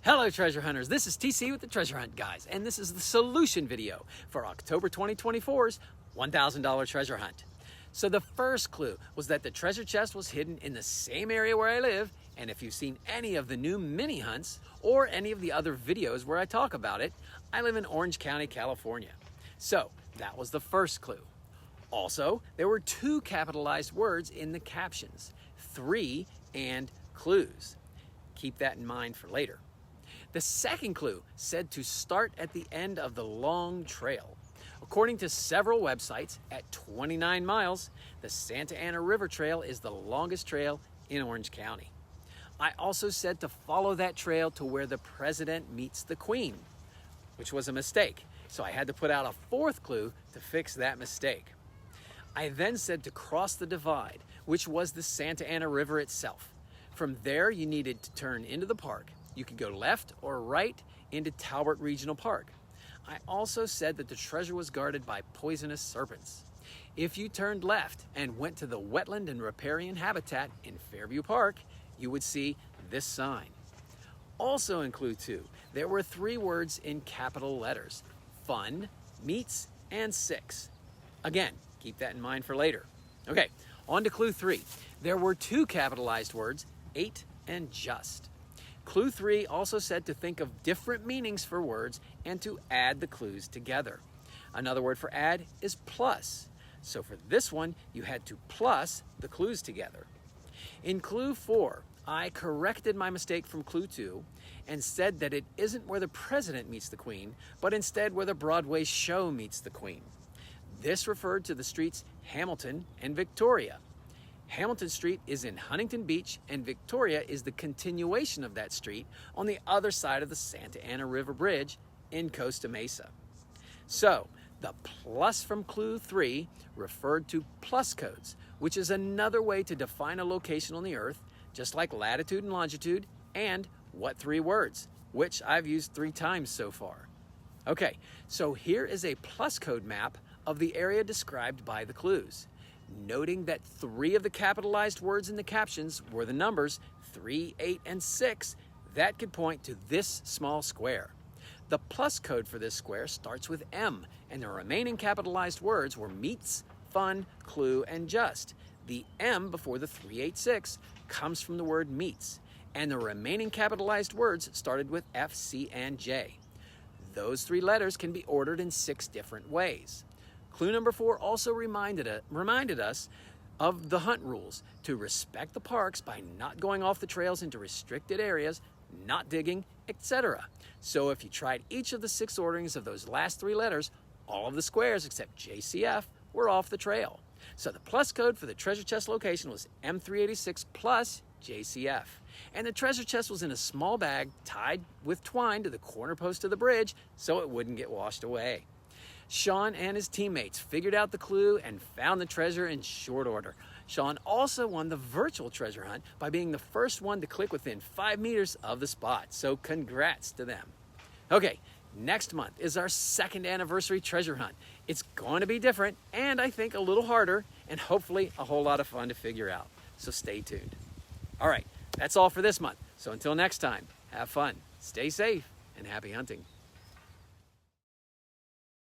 Hello treasure hunters, this is TC with the Treasure Hunt Guys, and this is the solution video for October 2024's $1,000 treasure hunt. So the first clue was that the treasure chest was hidden in the same area where I live, and if you've seen any of the new mini hunts or any of the other videos where I talk about it, I live in Orange County, California. So that was the first clue. Also, there were 2 capitalized words in the captions, 3 and clues. Keep that in mind for later. The second clue said to start at the end of the long trail. According to several websites, at 29 miles, the Santa Ana River Trail is the longest trail in Orange County. I also said to follow that trail to where the president meets the queen, which was a mistake, so I had to put out a 4th clue to fix that mistake. I then said to cross the divide, which was the Santa Ana River itself. From there, you needed to turn into the park. You could go left or right into Talbot Regional Park. I also said that the treasure was guarded by poisonous serpents. If you turned left and went to the wetland and riparian habitat in Fairview Park, you would see this sign. Also in clue 2, there were 3 words in capital letters: fun, meets, and 6. Again, keep that in mind for later. Okay, on to clue 3. There were 2 capitalized words, 8 and just. Clue 3 also said to think of different meanings for words and to add the clues together. Another word for add is plus. So for this one, you had to plus the clues together. In clue 4, I corrected my mistake from clue 2 and said that it isn't where the president meets the queen, but instead where the Broadway show meets the queen. This referred to the streets Hamilton and Victoria. Hamilton Street is in Huntington Beach, and Victoria is the continuation of that street on the other side of the Santa Ana River Bridge in Costa Mesa. So, the plus from clue 3 referred to plus codes, which is another way to define a location on the earth, just like latitude and longitude, and what 3 words, which I've used 3 times so far. Okay, so here is a plus code map of the area described by the clues. Noting that 3 of the capitalized words in the captions were the numbers 3, 8, and 6, that could point to this small square. The plus code for this square starts with M, and the remaining capitalized words were meets, fun, clue, and just. The M before the 386 comes from the word meets, and the remaining capitalized words started with F, C, and J. Those 3 letters can be ordered in 6 different ways. Clue number 4 also reminded us of the hunt rules, to respect the parks by not going off the trails into restricted areas, not digging, etc. So if you tried each of the 6 orderings of those last 3 letters, all of the squares except JCF were off the trail. So the plus code for the treasure chest location was M386 plus JCF. And the treasure chest was in a small bag tied with twine to the corner post of the bridge so it wouldn't get washed away. Sean and his teammates figured out the clue and found the treasure in short order. Sean also won the virtual treasure hunt by being the first one to click within 5 meters of the spot, so congrats to them. Okay, next month is our 2nd anniversary treasure hunt. It's going to be different and I think a little harder and hopefully a whole lot of fun to figure out, so stay tuned. All right, that's all for this month, so until next time, have fun, stay safe, and happy hunting.